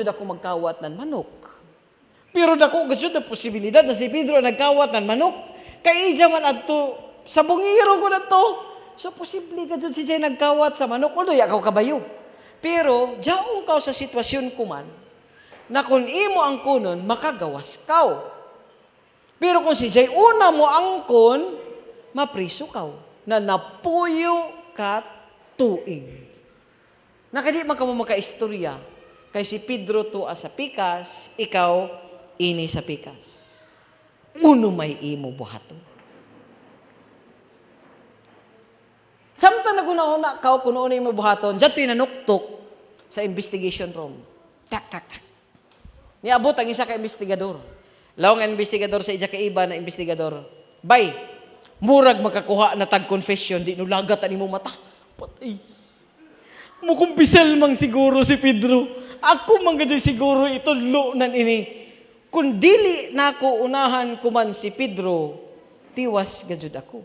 Ako magkawat ng manok. Pero dako gud na posibilidad na si Pedro nagkawat ng manok. Kay ija man adto sa bungiro ko na to. So posible gud si Jay nagkawat sa manok. Although yakaw kabayo. Pero jaong ka sa sitwasyon kuman na kung imo ang kunon makagawas kaw. Pero kung si Jay una mo angkon, mapriso kaw na napuyo ka tuig. Nakadi man ka mo makaistorya. Kay si Pedro to sa pikas, ikaw ini sa pikas. Uno may imo buhaton. Samtang naguna-una ka kuno una imo buhaton, dito nanuktok sa investigation room. Tak, tak, tak. Niabot ang isa ka investigador. Lawang ang investigador sa ija ka iba na investigador. Bay, murag makakuha na tag-confession, di nulagat ang imo mata. Patay. Mukumpisal mang siguro si Pedro. Ako man gadyo siguro itudlo nan ini. Kung dili na ako unahan kuman si Pedro, tiwas gadyo ako.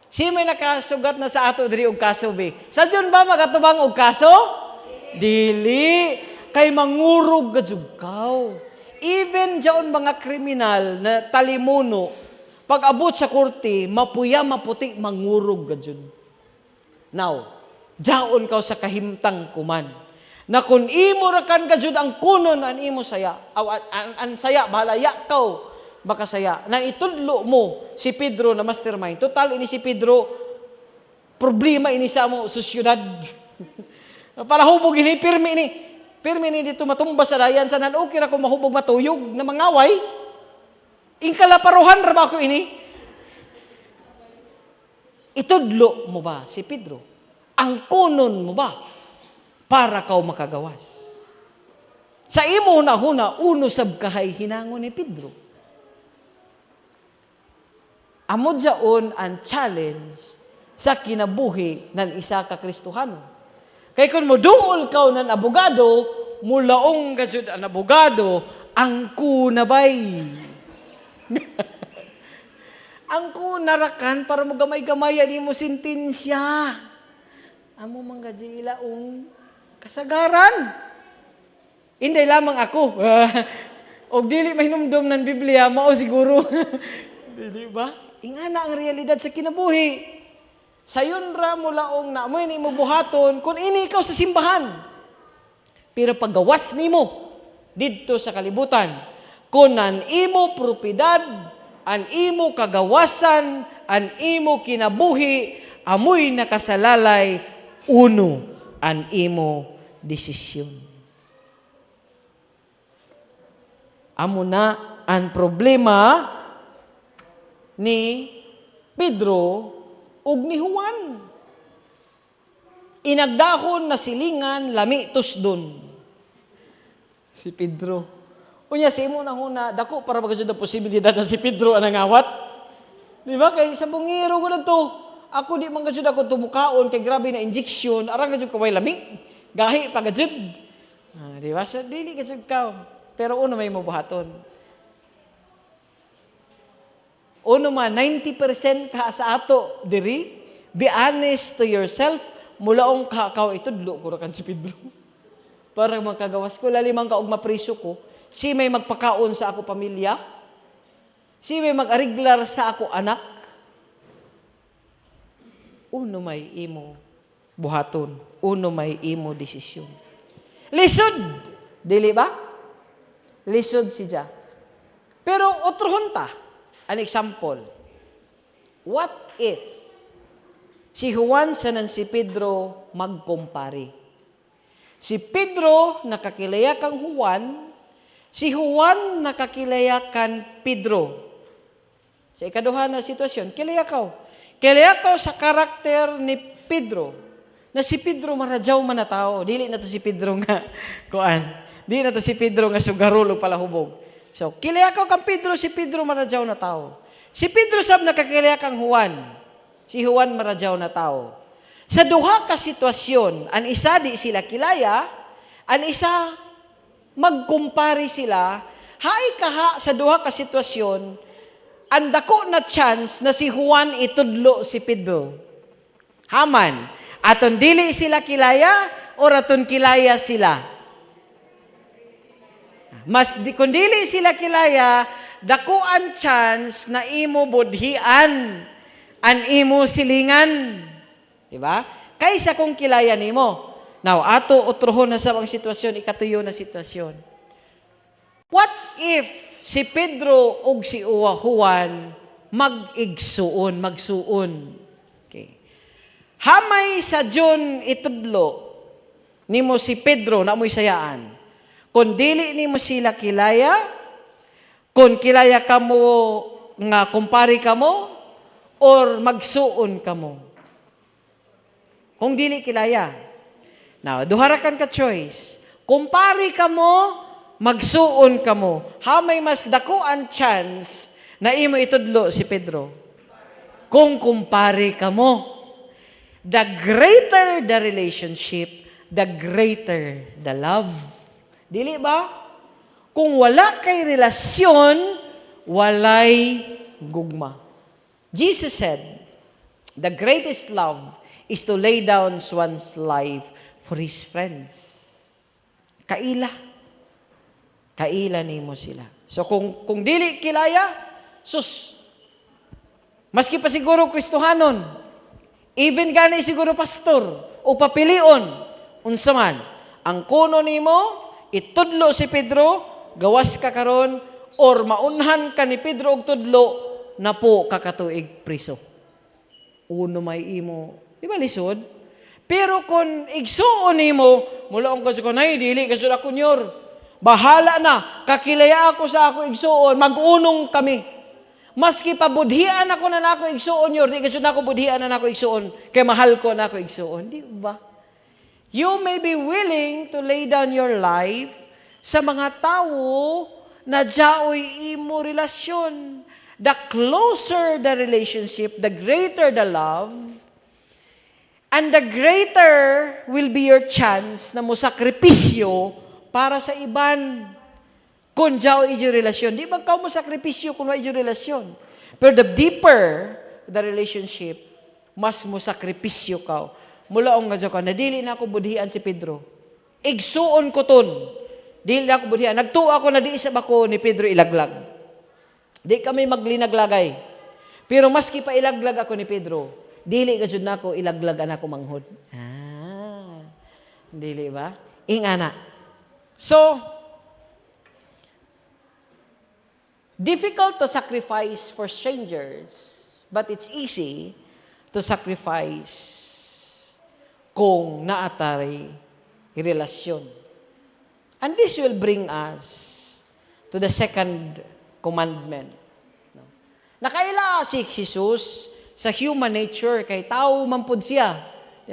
Si may nakasugat na sa ato diri og kaso be. Sa dyon ba magatubang og kaso? Dili. Kay mangurog gadyo kaw. Even dyan mga kriminal na talimuno, pag abot sa korte, mapuya maputi mangurog gadyo. Now, daon ka sa kahimtang kuman. Na kung imo rakan ka jud ang kunon an imo saya, an saya bahalaya kaw makasaya. Nang itudlo mo si Pedro na mastermind. Total ini si Pedro problema ini sa mo sa syudad. Para hubog ini pirmi ini dito matumba sa dayan sa nan okay ra ko mahubog matuyog na mangaway. Ingkalaparuhan ra ba ko ini? Itudlo mo ba si Pedro? Ang kunon mo ba para kaw makagawas? Sa imo huna uno sab kahay hinangon ni Pedro. Amo jaon ang challenge sa kinabuhi ng isa ka Kristohano. Kay kun moduol kaw ng abogado, mulaong gasud ang abogado, ang kunabay. Ang kunarakan para mo gamay-gamayan imo sentensya. Amo mga ilaong kasagaran. Hindi lamang ako. O dili mahinumdom ng Biblia, mao siguro. Dili ba? Ingana ang realidad sa kinabuhi. Sayon ra mo laong na mo ini mo buhaton kung ini ikaw sa simbahan. Pero paggawas nimo didto sa kalibutan, kun an imo propiedad, an imo kagawasan, an imo kinabuhi, amoy nakasalalay uno ang imo desisyon. Amo na ang problema ni Pedro ug ni Juan. Inagdahon na silingan lami tusdon. Si Pedro. Unya si imo na huna dako para magkasud ang posibilidad na si Pedro ang nangawat. Di ba kay sa bungiro ko na to. Ako di man gajud ako tumukaon kay grabe na injection, ara gajud kaway lami. Gahi pa gajud. Di ba? So dili gajud ka. Pero uno may mabuhaton. Uno man 90% ka sa ato diri. Be honest to yourself. Mulaong kaw itudlo ko ra kan si Pedro. Para makagawas ko lalimang ka og mapriso ko. Si may magpakaon sa ako pamilya. Si may mag-ariglar sa ako anak. Uno may imo buhaton. Uno may imo desisyon. Lisod. Dili ba? Lisod siya. Pero otrohon ta. An example. What if si Juan sanan si Pedro magkumpare? Si Pedro nakakilaya kang Juan. Si Juan nakakilaya kan Pedro. Sa ikaduha na sitwasyon, kilaya ka. Kaya ka sa karakter ni Pedro, na si Pedro maradyaw man na tao. Dili na to si Pedro nga, kuan. Dili na to si Pedro nga sugarol o palahubog. So, kilaya ka kang Pedro, si Pedro maradyaw na tao. Si Pedro sab nakakilaya kang Juan. Si Juan maradyaw na tao. Sa duha ka sitwasyon, ang isa di sila kilaya, ang isa magkumpare sila, hay kaha sa duha ka sitwasyon, ang dako na chance na si Juan itudlo si Pedro. Haman, aton dili sila kilaya o aton kilaya sila. Kung dili sila kilaya, dako ang chance na imo budhian, an imo silingan. Diba? Kaysa kung kilaya nimo. Now, ato utrohon na sa mga sitwasyon, ikatuyo na sitwasyon. What if si Pedro ug si Juan magsuon? Okay. Hamay sa John itudlo, nimo si Pedro na mo'y sayaan. Kung dili nimo sila kilaya, kung kilaya kamo nga kumpari kamo, or magsuon kamo. Kung dili kilaya. Now, duharakan ka choice. Kumpari kamo, magsuon kamo. Hamay mas dako ang chance na imo itudlo si Pedro. Kung kumpari kamo. The greater the relationship, the greater the love. Dili ba? Kung wala kay relasyon, walay gugma. Jesus said, the greatest love is to lay down one's life for his friends. Kaila nimo sila. So kung dili kilaya, maski pa siguro Kristohanon, even gani siguro pastor o papilion, unsa man, ang kuno nimo itudlo si Pedro, gawas ka karon, or maunhan ka ni Pedro og tudlo, na po kakatuig priso. Uno may imo, di ba lisod? Pero kung igsuon nimo, mula ang kasi ko, nay, dili kasi ako nyor. Bahala na, kakilaya ako sa ako igsuon, mag-unong kami. Maski pabudhian ako na nako igsuon nyor, di kasi nako budhian na nako igsuon, kay mahal ko na ako igsuon. Di ba? You may be willing to lay down your life sa mga tao na diaoy imo relasyon. The closer the relationship, the greater the love, and the greater will be your chance na mo sakripisyo para sa iban. Kung diaoy imo relasyon, di ba ka mo sakripisyo kung wa imo relasyon? Pero the deeper the relationship, mas mo sakripisyo ka. Mula ang nga ka, nadili na ako budhian si Pedro. Igsuon ko ton. Dili na ako budhian. Nagtuo ako na di isa ako ni Pedro ilaglag. Di kami maglinaglagay. Pero maski pa ilaglag ako ni Pedro, dili gajud na ako ilaglagan ako manghod. Dili ba? Ingana. So, difficult to sacrifice for strangers, but it's easy to sacrifice kung naatay relasyon. And this will bring us to the second commandment. Nakaila si Jesus sa human nature, kay tao mampud siya.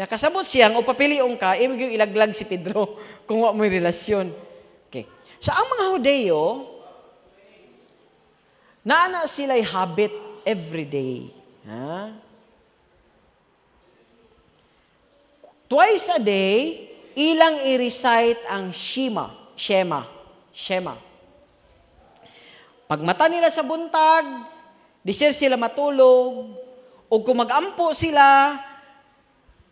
Kasabot siyang upapiliong ka, imig ilaglag si Pedro kung wa may relasyon. Okay. So ang mga Hudeo, naana sila'y habit every day. Twice a day, ilang i-recite ang Shema. Pag mata nila sa buntag, disir sila matulog, o kung mag-ampo sila,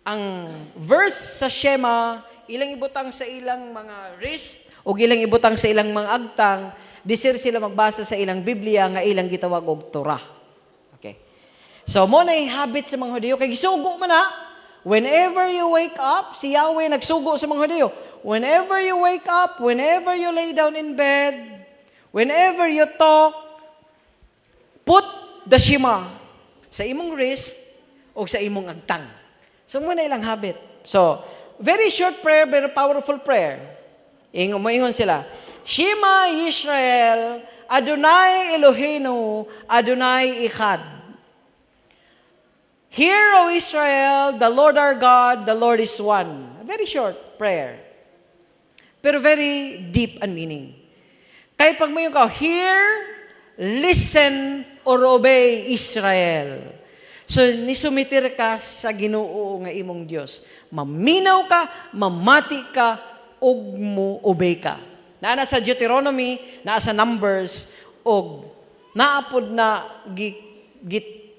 ang verse sa Shema, ilang ibutang sa ilang mga wrist, o ilang ibutang sa ilang mga agtang, disir sila magbasa sa ilang Biblia nga ilang gitawag og Torah. Okay. So, mo na habit sa mga Hudyo, kay gisugo man na, whenever you wake up, si Yahweh nagsugo sa mga Hudyo. Whenever you wake up, whenever you lay down in bed, whenever you talk, put the Shema sa imong wrist o sa imong agtang. So, muna ilang habit. So, very short prayer, very powerful prayer. Moingon sila, Shema Yisrael, Adonai Eloheinu, Adonai Echad. Hear, O Israel, the Lord our God, the Lord is one. A very short prayer. Pero very deep ang meaning. Kaya pag mo yung hear, listen, or obey Israel. So, nisumitir ka sa Ginoo nga imong Dios. Maminaw ka, mamati ka, ug mo obey ka. Naa sa Deuteronomy, naa sa Numbers, ug naapod na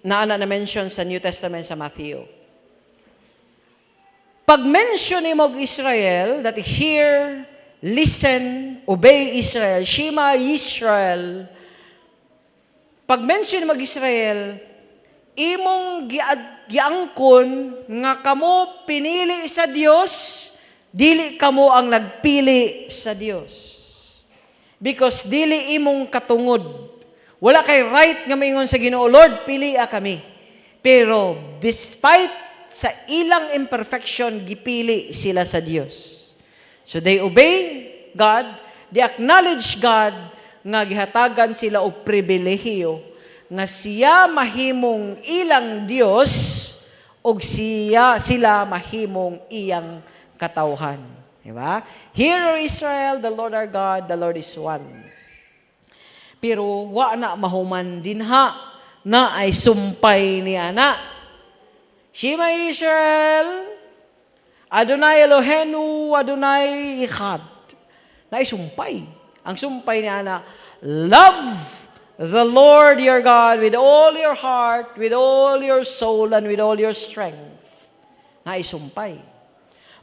naana na mention sa New Testament sa Matthew. Pag mention ni mo Israel, that hear, listen, obey Israel, Shema Israel. Pag mention mag-Israel, imong giangkon nga kamo pinili sa Dios, dili kamo ang nagpili sa Dios. Because dili imong katungod. Wala kay right nga maingon sa Ginoo, Lord, pili kami. Pero despite sa ilang imperfection, gipili sila sa Dios. So they obey God, they acknowledge God, nga gihatagan sila og pribilehiyo nga siya mahimong ilang Dios og sila mahimong iyang katawhan. Diba? Hear, O Israel, the Lord our God, the Lord is one. Pero wa na mahuman dinha na ay sumpay ni ana. Shema Israel, Adonai Eloheinu, Adonai Echad. Na ay sumpay. Ang sumpay ni ana, love the Lord your God with all your heart, with all your soul, and with all your strength. Na ay sumpay.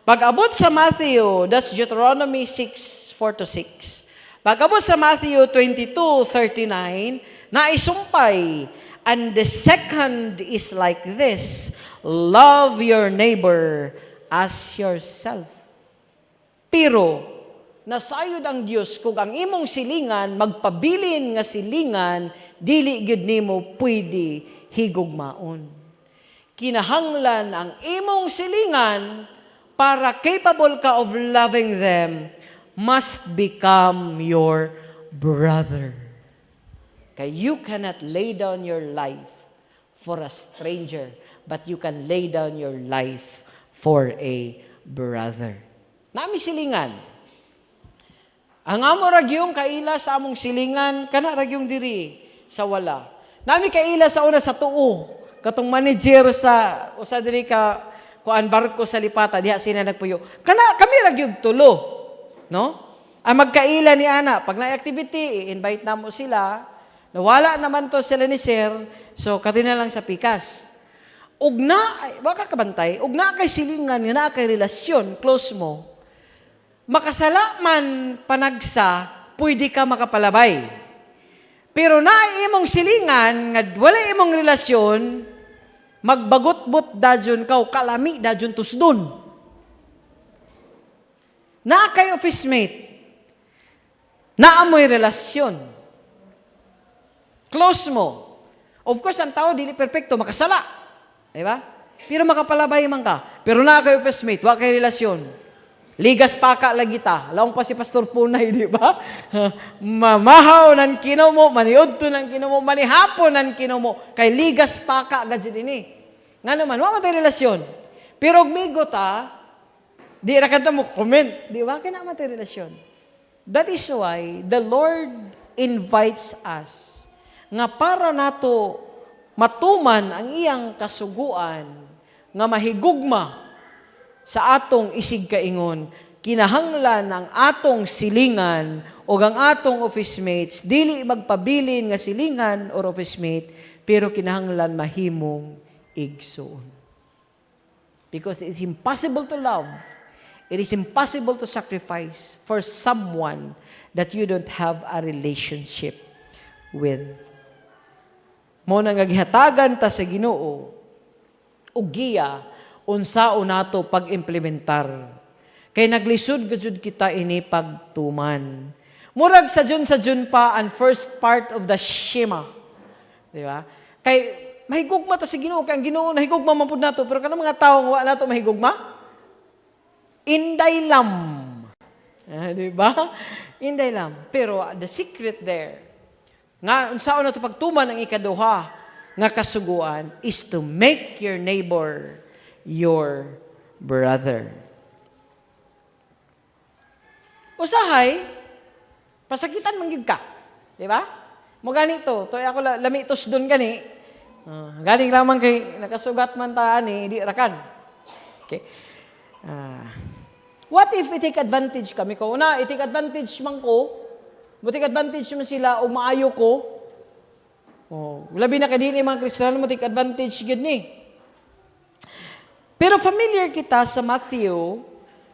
Pag-abot sa Matthew, that's Deuteronomy 6:4-6. Pag-abot sa Matthew 22:39, na isumpay. And the second is like this, love your neighbor as yourself. Pero, nasayod ang Dios kung ang imong silingan, magpabilin nga silingan, dili gyud nimo pwede higugmaon. Kinahanglan ang imong silingan para capable ka of loving them, must become your brother. Kaya you cannot lay down your life for a stranger, but you can lay down your life for a brother. Nami silingan. Ang amo ragyong kaila sa among silingan, kana ragyong diri sa wala. Nami kaila sa una sa tuo, katong manager sa usa diri ka kuan barko sa lipata diha sila nagpuyo. Kana kami ragyog tulo, no? Ang magkaila ni ana, pag na-activity, i-invite namo sila. Nawala naman to sila ni Sir, so katina lang sa pikas. Ug na, waka kabantay, ug na kay silingan, nga na kay relasyon, close mo, makasala man panagsa, pwede ka makapalabay. Pero na imong silingan, nga wala imong relasyon, magbagot-bot dadyon ka, kalami dadyon tusdon. Na kay office mate, naamoy relasyon. Close mo. Of course, ang tao, dili perfecto, makasala. Diba? Pero makapalabay man ka. Pero na kayo office mate, wa kay relasyon. Ligas paka lagi ta. Laong pa si Pastor Punay, di ba? Mamahaw ng kinomo, maniudto ng kinomo, manihapon ng kinomo. Kay ligas paka, gadyo din eh. Nga naman, wa man tayo relasyon. Pero migo ta, di rakanta mo comment. Di ba? Kaya naman tayo relasyon. That is why the Lord invites us nga para nato matuman ang iyang kasuguan nga mahigugma sa atong isig kaingon, kinahanglan ang atong silingan o ang atong office mates, dili magpabilin nga silingan or office mate, pero kinahanglan mahimong igsoon. Because it is impossible to love, it is impossible to sacrifice for someone that you don't have a relationship with. Mo nang gihatagan ta sa Ginoo ug giya unsaon nato pag-implementar. Kay naglisod gud kita ini pagtuman. Murag sa Jun pa ang first part of the Shema. Di ba? Kay mahigugma ta sa Ginoo, kay ang Ginoo nahigugma man pud nato, pero kanang mga tawo nga wa nato mahigugma, inday lam. Di ba? Inday lam. Pero the secret there, nga unsaon nato pagtuman ang ikaduha nga kasuguan is to make your neighbor your brother. Usahay, pasakitan man gyud ka, di ba? Mo ganito, toy ako lami tusdon gani. Galing lamang kay nakasugat man ta ani, di rakan. Okay. What if i-take advantage kami ko? Una, i-take advantage man ko. Take advantage mo sila o maayo ko. Labi na kadin mga Kristiyano mo take advantage gid ni. Pero familiar kita sa Matthew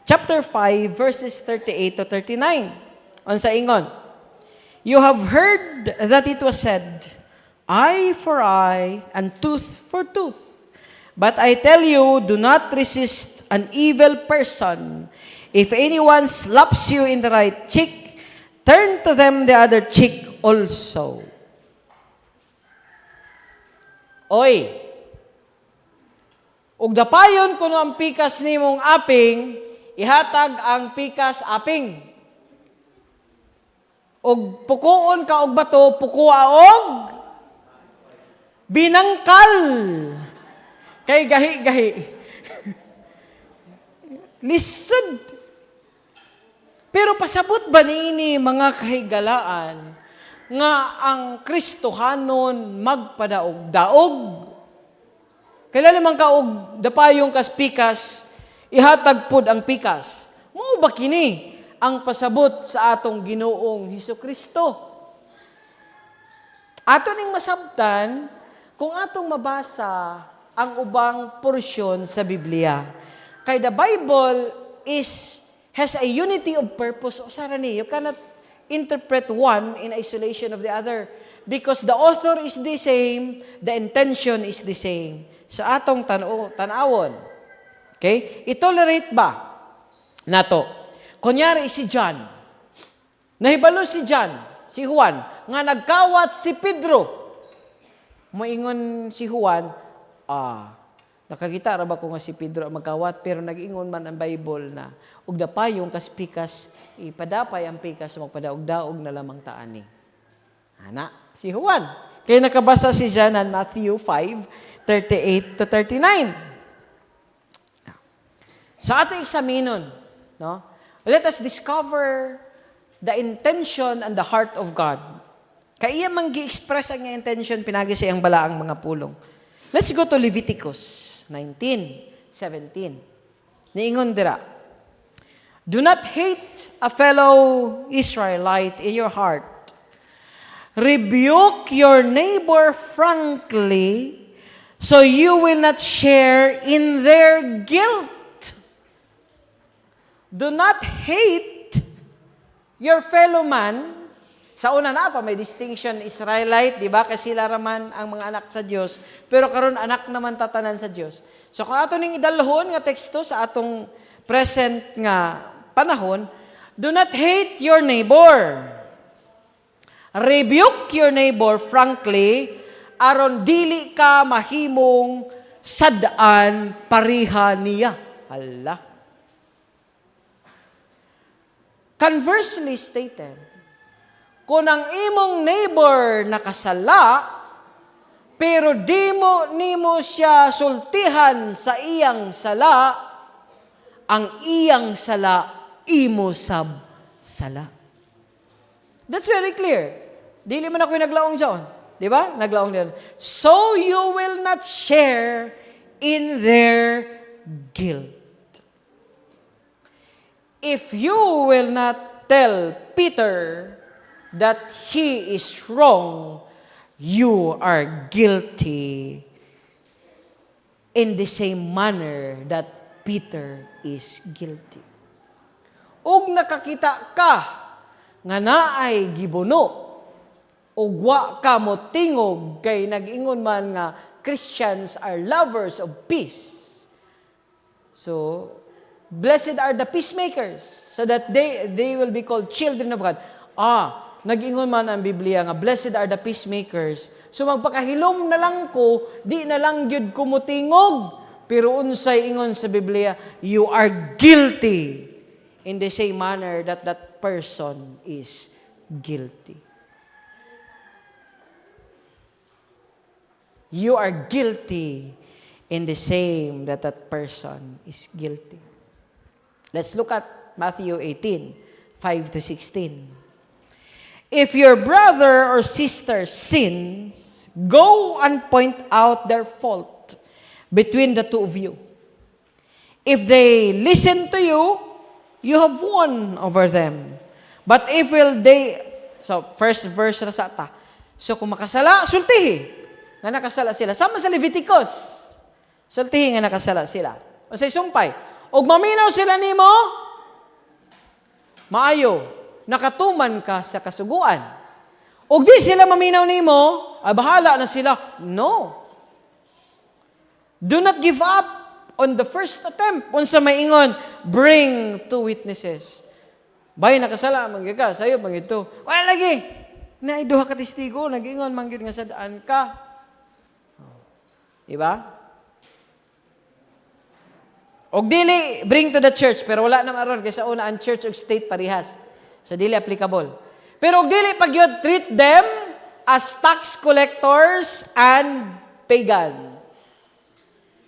chapter 5, verses 38 to 39. Unsa ingon? You have heard that it was said, eye for eye and tooth for tooth. But I tell you, do not resist an evil person. If anyone slaps you in the right cheek, turn to them the other cheek also. Oy, ug dapayon kuno ang pikas nimong aping, ihatag ang pikas aping. Og pukuon ka og bato, pukua og binangkal. Kay gahi-gahi. Lisod. Pero pasabot ba niini mga kahigalaan nga ang Kristohanon magpadaog-daog? Kailan man ka og dapayong kas pikas, ihatag pod ang pikas. Mao ba kini ang pasabot sa atong Ginoong Hesukristo? Ato ning masabtan kung atong mabasa ang ubang porsyon sa Biblia. Kay the Bible has a unity of purpose. O sarani, you cannot interpret one in isolation of the other because the author is the same, the intention is the same. So atong tanawon. Okay? I-tolerate ba nato? Kunyari si John. Nahibalo si John, si Juan, nga nagkawat si Pedro. Moingon si Juan, nakakita ra ba ko nga si Pedro magkawat, pero nag-ingon man ang Bible na ug dapayong kas pikas ipadapay ang pikas magpadaog-daog na lamang taani. Ana, si Juan. Kaya nakabasa si John in Matthew 5:38 to 39. So ato eksaminon, no? Let us discover the intention and the heart of God. Kaya man gi-express ang intention pinagi sa iyang balaang mga pulong. Let's go to Leviticus 19:17. Niingon dira, do not hate a fellow Israelite in your heart. Rebuke your neighbor frankly, so you will not share in their guilt. Do not hate your fellow man. Sa una na pa, may distinction Israelite, di ba? Kasi sila raman ang mga anak sa Diyos. Pero karon anak naman tatanan sa Diyos. So kung ato ning idalhon nga teksto sa atong present nga panahon, do not hate your neighbor. Rebuke your neighbor frankly, aron dili ka mahimong sadaan pariha niya. Allah. Conversely stated, kung ang imong neighbor nakasala, pero nimo siya sultihan sa iyang sala, ang iyang sala, imo sab sala. That's very clear. Dili man ako'y naglaong dyan. Di ba? Naglaong dyan. So you will not share in their guilt. If you will not tell Peter that he is wrong, you are guilty in the same manner that Peter is guilty. Ug nakakita ka nga naay gibuno, ug wa ka mo tingog kay nag-ingon man nga Christians are lovers of peace. So, blessed are the peacemakers, so that they will be called children of God. Nag-ingon man ang Biblia nga, blessed are the peacemakers. So magpakahilom na lang ko, di na lang gyud ko mutingog. Pero unsay ingon sa Biblia, you are guilty in the same manner that that person is guilty. You are guilty in the same that that person is guilty. Let's look at Matthew 18:5 to 16. If your brother or sister sins, go and point out their fault between the two of you. If they listen to you, you have won over them. But if first verse na sa ata. So kung makasala, sultihi. Nga nakasala sila. Sama sa Leviticus. Sultihi nga nakasala sila. O sa sumpay. Og maminaw sila nimo, maayo, nakatuman ka sa kasuguan. Og di sila maminaw nimo, bahala na sila. No. Do not give up on the first attempt. Unsa may ingon, bring two witnesses. Bay nakasala mangyaka sayo mangito. Wala lagi. Na duha ka testigo nag-ingon manggid nga sadaan ka. Diba? Og dili bring to the church pero wala na maron kay sa una ang church ug state parehas. So dili applicable. Pero og dili pag you treat them as tax collectors and pagans.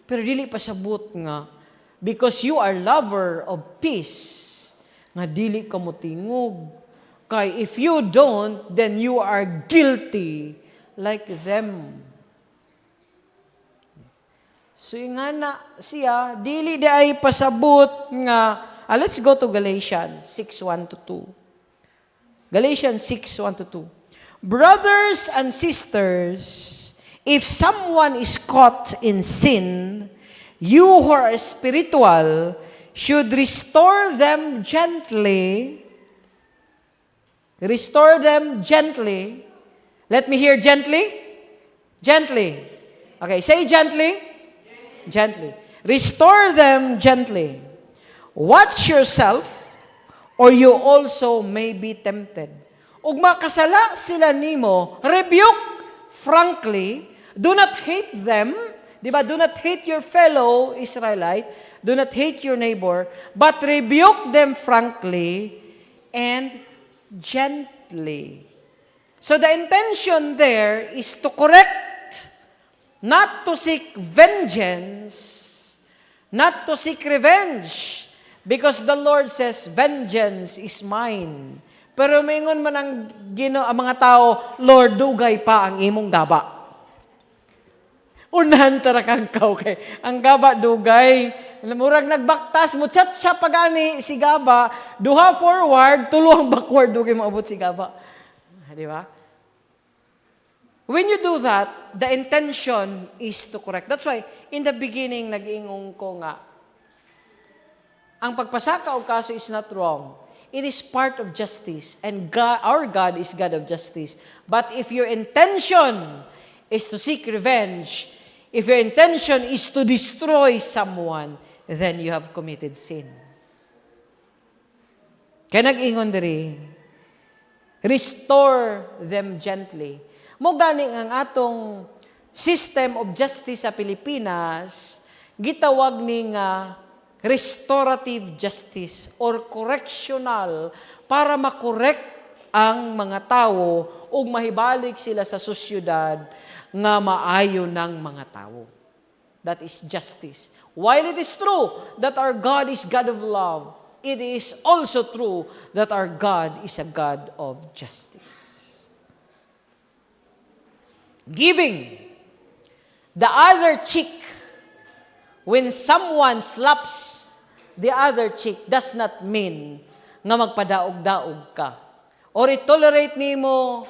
Pero dili pasabot nga because you are lover of peace nga dili ka motingog. Kay if you don't, then you are guilty like them. So nga na siya, dili di ay pasabot nga, let's go to Galatians 6:1-2. Galatians 6:1-2. Brothers and sisters, if someone is caught in sin, you who are spiritual should restore them gently. Restore them gently. Let me hear gently. Gently. Okay, say gently. Gently. Restore them gently. Watch yourself, or you also may be tempted. Ug makasala sila nimo, rebuke frankly. Do not hate them. Diba? Do not hate your fellow Israelite. Do not hate your neighbor. But rebuke them frankly and gently. So the intention there is to correct, not to seek vengeance, not to seek revenge, because the Lord says, vengeance is mine. Pero mingon man ang mga tao, Lord, dugay pa ang imong gaba. Unahan tara kang kay ang gaba dugay. Murag nagbaktas mo chat siya pagani si gaba, duha forward, tuluang backward dugay maabot si gaba. Di ba? When you do that, the intention is to correct. That's why in the beginning nag-ingong ko nga ang pagpasaka og kaso is not wrong. It is part of justice and God, our God is God of justice. But if your intention is to seek revenge, if your intention is to destroy someone, then you have committed sin. Kaya nag-ingon diri, restore them gently. Mo gani ang atong system of justice sa Pilipinas, gitawag ni nga restorative justice or correctional para makorek ang mga tao ug mahibalik sila sa sosyedad nga maayo ng mga tao. That is justice. While it is true that our God is God of love, it is also true that our God is a God of justice. Giving the other cheek when someone slaps the other cheek does not mean nga magpadaog-daog ka or i-tolerate nimo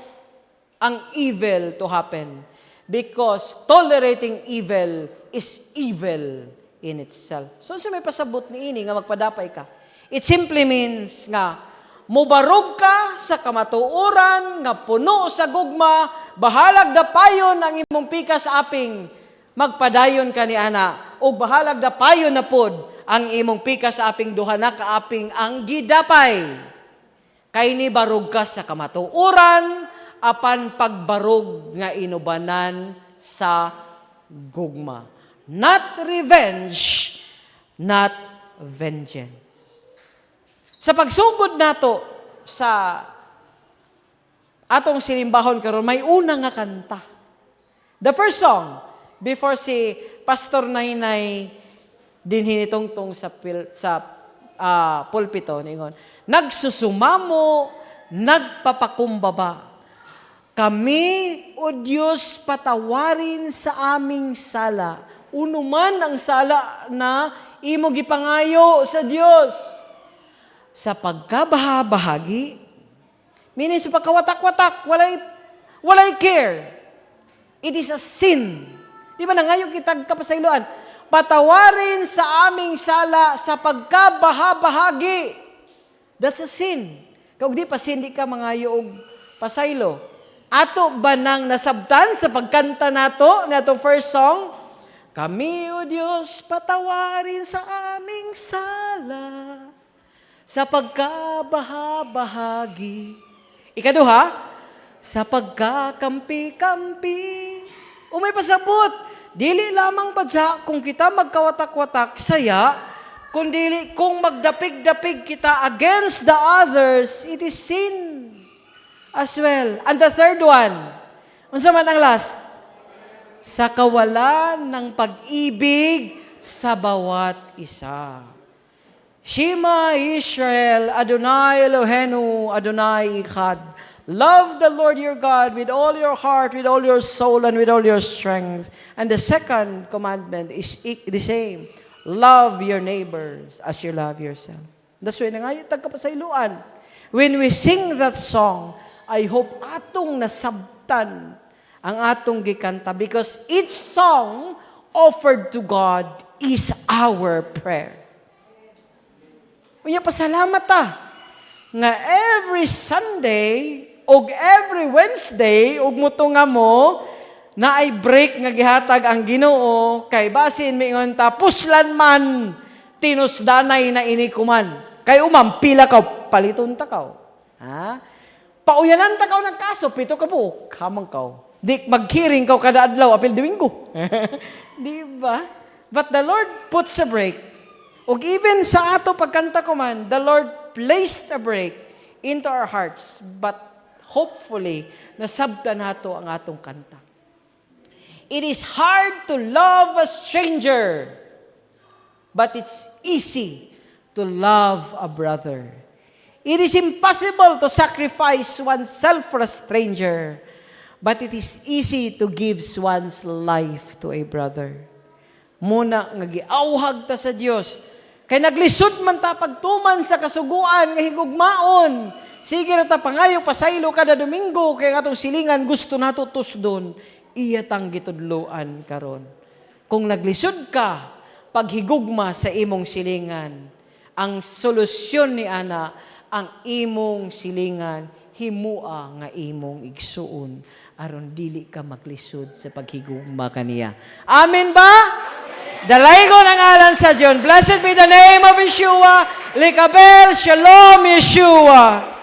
ang evil to happen. Because tolerating evil is evil in itself. So, may pasabot ni ini nga magpadapay ka. It simply means nga, mubarog ka sa kamatuoran, nga puno sa gugma, bahalag dapayon ang imong pikas aping, magpadayon ka ni ana, o bahalag dapayon na pod ang imong pikas aping duha na kaaping ang gidapay. Kay ni barog ka sa kamatuoran, apan pagbarog nga inubanan sa gugma. Not revenge, not vengeance. Sa pagsugod nato sa atong sinimbahon karon may una nga kanta. The first song before si Pastor Nainay dinhi nitongtong sa pulpito ningon, nagsusumamo, nagpapakumbaba. Kami, O Diyos, patawarin sa aming sala. Unuman ang sala na imo gipangayo sa Diyos. Sa pagkabahabahagi, meaning sa pagkawatak-watak, walay care. It is a sin. Di ba nangayo kitag kapasayloan? patawarin sa aming sala sa pagkabahabahagi. That's a sin. Kung di pa sin, di ka mga yuog pasaylo. Ato ba nang nasabtan sa pagkanta nato first song? Kami, O Diyos, patawarin sa aming sala sa pagkabahabahagi. Ikaduha, sa pagkakampi-kampi. Umay pasabot, dili lamang padsa kung kita magkawatak-watak saya, kundi kung magdapig-dapig kita against the others, it is sin as well. And the third one, unsa man ang last? Sa kawalan ng pag-ibig sa bawat isa. Shema Israel, Adonai Eloheinu, Adonai Echad. Love the Lord your God with all your heart, with all your soul, and with all your strength. And the second commandment is the same. Love your neighbors as you love yourself. That's why nangayo tagkapasayloan. When we sing that song, I hope atong nasabtan ang atong gikanta because each song offered to God is our prayer. Unya pasalamat nga every Sunday og every Wednesday ug mutunga mo na ay break nga gihatag ang Ginoo kay basin miingon ta puslan man tinusdanay na inikuman kay pila ka paliton ta kaw ha pauyanan ta kaw ng kaso pito ka buok hamang kaw di maghearing kaw kada adlaw apil Domingo di ba but the Lord puts a break ug even sa ato pagkanta ko man the Lord placed a break into our hearts but hopefully, nasabtan nato ang atong kanta. It is hard to love a stranger, but it's easy to love a brother. It is impossible to sacrifice oneself for a stranger, but it is easy to give one's life to a brother. Muna nga giawhag ta sa Dios, kay naglisod man ta pagtuman sa kasuguan nga higugmaon. Sige na ta pangayo pasaylo kada Domingo kay atong silingan gusto nato tusdon iya tang gitudloan karon. Kung naglisod ka paghigugma sa imong silingan, ang solusyon ni ana ang imong silingan himua nga imong igsuon aron dili ka maglisod sa paghigugma kaniya. Amen ba? Dalay ko ng ngalan sa Diyon. Blessed be the name of Yeshua. Likabel, Shalom, Yeshua.